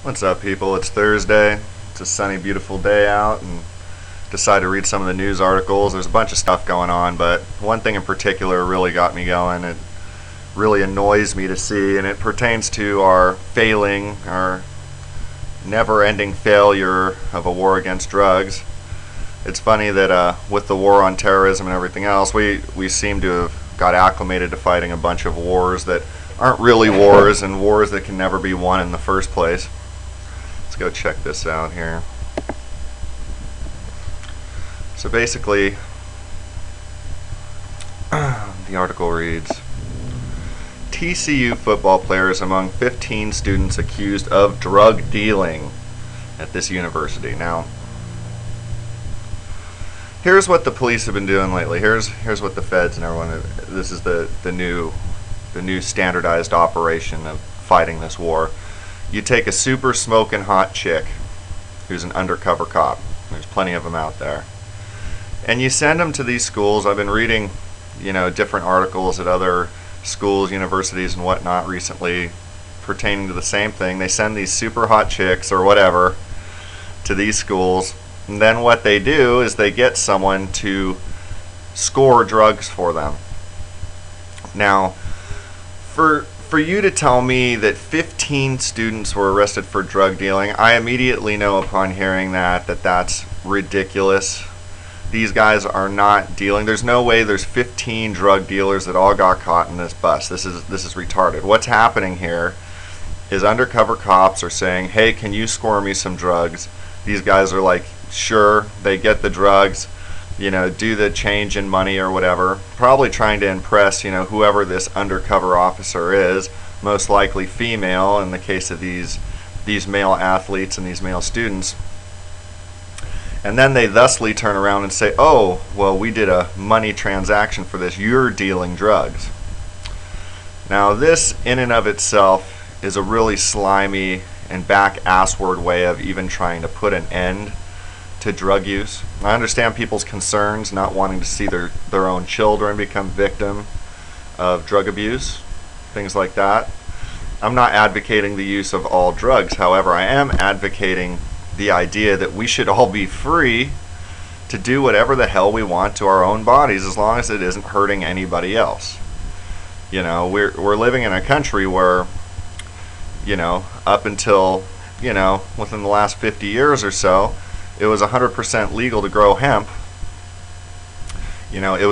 What's up, people? It's Thursday. It's a sunny, beautiful day out, and decided to read some of the news articles. There's a bunch of stuff going on, but one thing in particular really got me going. It really annoys me to see, and it pertains to our never-ending failure of a war against drugs. It's funny that with the war on terrorism and everything else, we seem to have got acclimated to fighting a bunch of wars that aren't really wars, and wars that can never be won in the first place. Let's go check this out here. So basically, the article reads, TCU football players among 15 students accused of drug dealing at this university. Now, here's what the police have been doing lately. Here's what the feds and everyone, this is the new standardized operation of fighting this war. You take a super smoking hot chick who's an undercover cop. There's plenty of them out there. And you send them to these schools. I've been reading, different articles at other schools, universities, and whatnot recently pertaining to the same thing. They send these super hot chicks or whatever to these schools, and then what they do is they get someone to score drugs for them. Now, for you to tell me that 15 students were arrested for drug dealing, I immediately know upon hearing that's ridiculous. These guys are not dealing. There's no way there's 15 drug dealers that all got caught in this bus. This is retarded. What's happening here is undercover cops are saying, hey, can you score me some drugs? These guys are like, sure. They get the drugs, do the change in money or whatever, probably trying to impress, whoever this undercover officer is, most likely female in the case of these male athletes and these male students. And then they thusly turn around and say, oh, well, we did a money transaction for this. You're dealing drugs. Now, this in and of itself is a really slimy and back-assward way of even trying to put an end to drug use. I understand people's concerns, not wanting to see their own children become victim of drug abuse, things like that. I'm not advocating the use of all drugs. However, I am advocating the idea that we should all be free to do whatever the hell we want to our own bodies as long as it isn't hurting anybody else. We're living in a country where, up until, within the last 50 years or so, it was 100% legal to grow hemp. It was